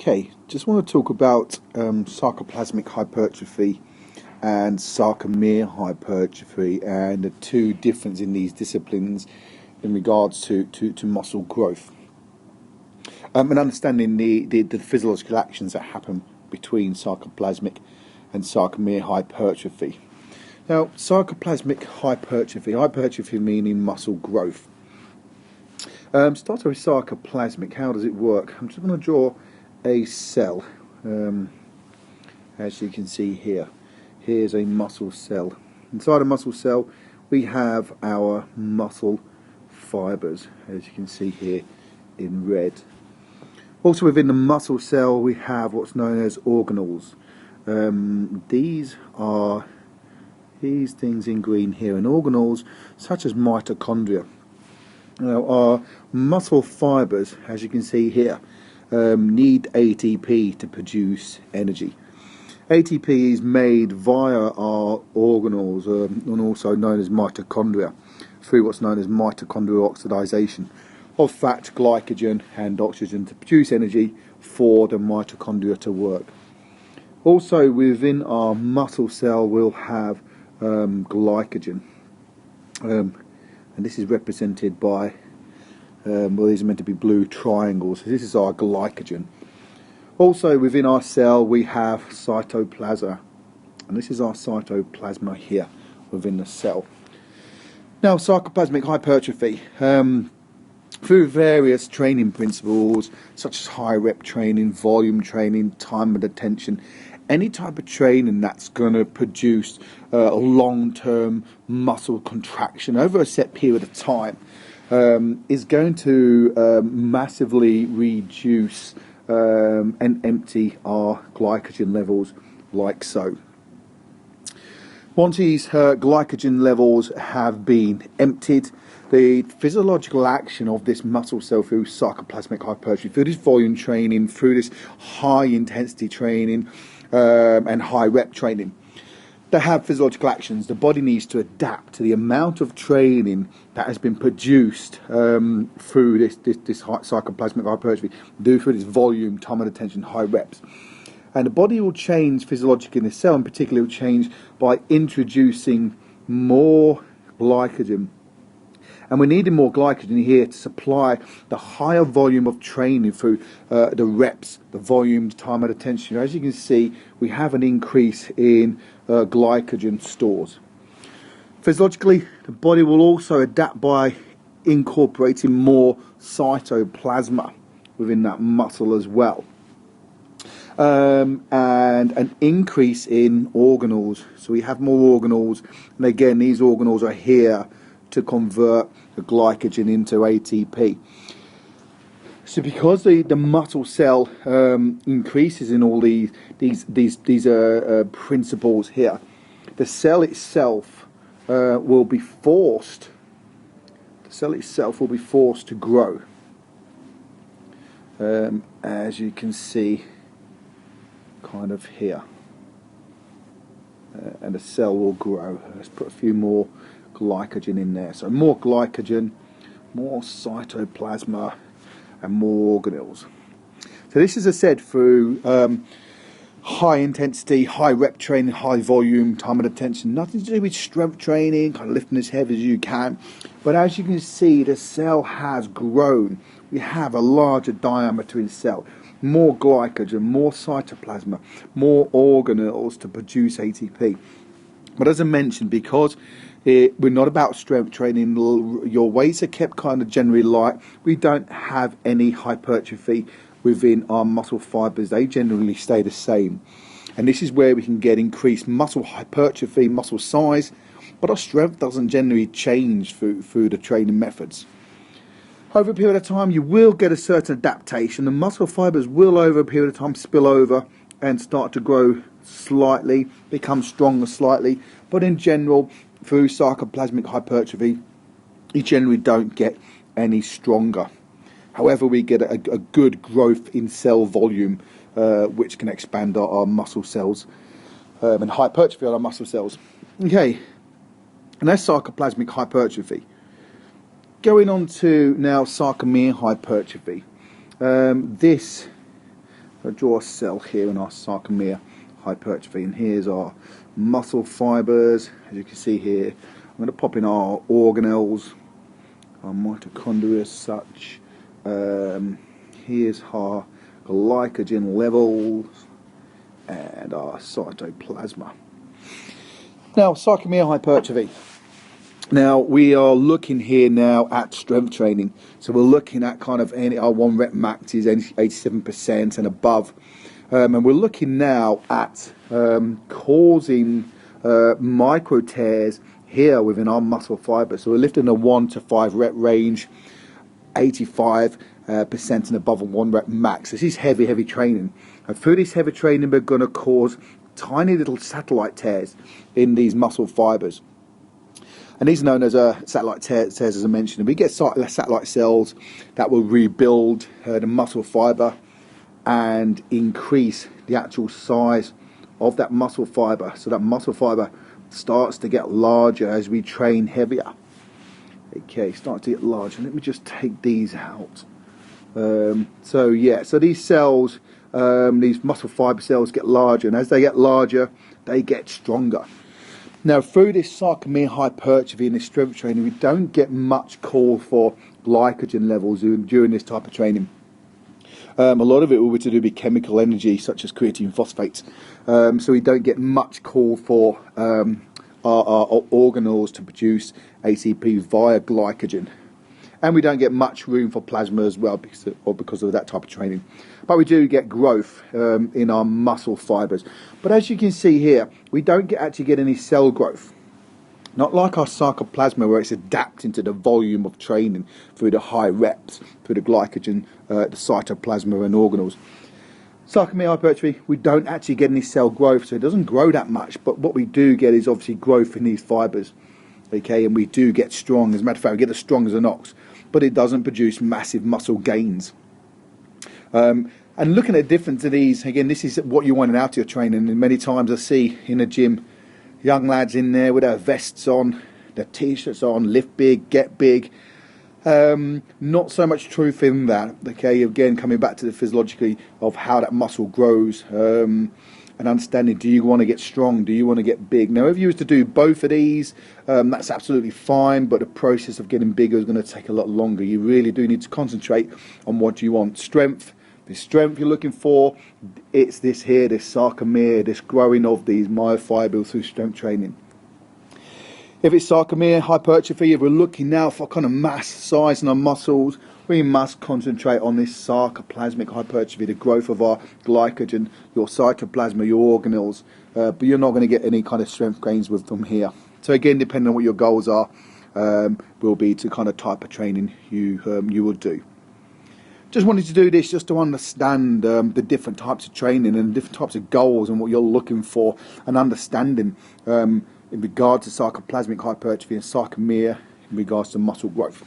Okay, just want to talk about sarcoplasmic hypertrophy and sarcomere hypertrophy and the two differences in these disciplines in regards to muscle growth. And understanding the physiological actions that happen between sarcoplasmic and sarcomere hypertrophy. Now, sarcoplasmic hypertrophy meaning muscle growth. Start with sarcoplasmic. How does it work? I'm just going to draw a cell, as you can see here. Here's a muscle cell. Inside a muscle cell we have our muscle fibers, as you can see here in red. Also within the muscle cell we have what's known as organelles. These are these things in green here, and organelles such as mitochondria. Now our muscle fibers, as you can see here, need ATP to produce energy. ATP is made via our organelles, and also known as mitochondria, through what's known as mitochondrial oxidation of fat, glycogen and oxygen to produce energy for the mitochondria to work. Also within our muscle cell we'll have glycogen, and this is represented by well, these are meant to be blue triangles. This is our glycogen. Also within our cell we have cytoplasm, and this is our cytoplasma here within the cell. Now, sarcoplasmic hypertrophy, through various training principles such as high rep training, volume training, time and attention, any type of training that's going to produce a long-term muscle contraction over a set period of time is going to massively reduce and empty our glycogen levels like so. Once these glycogen levels have been emptied, the physiological action of this muscle cell through sarcoplasmic hypertrophy, through this volume training, through this high intensity training and high rep training, to have physiological actions, the body needs to adapt to the amount of training that has been produced through this sarcoplasmic hypertrophy, through this volume, time and attention, high reps. And the body will change physiologically in the cell, in particular, will change by introducing more glycogen. And we're needing more glycogen here to supply the higher volume of training through the reps, the volume, time and attention. As you can see, we have an increase in glycogen stores. Physiologically, the body will also adapt by incorporating more cytoplasma within that muscle as well. And an increase in organelles. So we have more organelles, and again these organelles are here to convert the glycogen into ATP. So because the muscle cell increases in all these principles here, the cell itself will be forced. The cell itself will be forced to grow, as you can see, kind of here, and the cell will grow. Let's put a few more glycogen in there. So more glycogen, more cytoplasma, and more organelles. So this, as I said, through high intensity, high rep training, high volume, time and attention. Nothing to do with strength training, kind of lifting as heavy as you can. But as you can see, the cell has grown. We have a larger diameter in the cell. More glycogen, more cytoplasma, more organelles to produce ATP. But as I mentioned, because we're not about strength training, your weights are kept kind of generally light, we don't have any hypertrophy within our muscle fibers. They generally stay the same. And this is where we can get increased muscle hypertrophy, muscle size, but our strength doesn't generally change through the training methods. Over a period of time you will get a certain adaptation. The muscle fibers will over a period of time spill over and start to grow slightly, become stronger slightly, but in general through sarcoplasmic hypertrophy you generally don't get any stronger. However, we get a good growth in cell volume, which can expand our muscle cells and hypertrophy on our muscle cells. Okay, and that's sarcoplasmic hypertrophy. Going on to now sarcomere hypertrophy. This I draw a cell here in our sarcomere hypertrophy, and here's our muscle fibres. As you can see here, I'm going to pop in our organelles, our mitochondria as such. Here's our glycogen levels and our cytoplasma. Now, sarcomere hypertrophy. Now, we are looking here now at strength training. So we're looking at kind of our 1 rep max is 87% and above. And we're looking now at causing micro tears here within our muscle fibre. So we're lifting a 1 to 5 rep range, 85% and above on 1 rep max. This is heavy training. And through this heavy training, we're going to cause tiny little satellite tears in these muscle fibres. And these are known as satellite tears, as I mentioned. And we get satellite cells that will rebuild the muscle fibre and increase the actual size of that muscle fibre. So that muscle fibre starts to get larger as we train heavier. Okay, starts to get larger. Let me just take these out. So these cells, these muscle fibre cells get larger, and as they get larger, they get stronger. Now, through this sarcomere hypertrophy and this strength training, we don't get much call for glycogen levels during this type of training. A lot of it will be to do with chemical energy, such as creatine phosphates. So we don't get much call for our organelles to produce ATP via glycogen. And we don't get much room for plasma as well because of that type of training. But we do get growth in our muscle fibres. But as you can see here, we don't actually get any cell growth. Not like our sarcoplasma, where it's adapting to the volume of training through the high reps, through the glycogen, the cytoplasma and organelles. Sarcomere hypertrophy, we don't actually get any cell growth, so it doesn't grow that much. But what we do get is obviously growth in these fibres. Okay, and we do get strong. As a matter of fact, we get as strong as an ox, but it doesn't produce massive muscle gains. And looking at the difference of these, again, this is what you want out of your training. And many times I see in a gym young lads in there with their vests on, their t-shirts on, lift big, get big. Not so much truth in that. Okay, again, coming back to the physiologically of how that muscle grows, and understanding, do you want to get strong, do you want to get big? Now, if you was to do both of these, that's absolutely fine, but the process of getting bigger is going to take a lot longer. You really do need to concentrate on what you want. Strength, the strength you're looking for, it's this here, this sarcomere, this growing of these myofibrils through strength training. If it's sarcomere hypertrophy, if we're looking now for kind of mass size in our muscles, we must concentrate on this sarcoplasmic hypertrophy, the growth of our glycogen, your cytoplasma, your organelles, but you're not going to get any kind of strength gains with them here. So again, depending on what your goals are, will be to kind of type of training you will do. Just wanted to do this just to understand the different types of training and different types of goals and what you're looking for, and understanding in regards to sarcoplasmic hypertrophy and sarcomere in regards to muscle growth.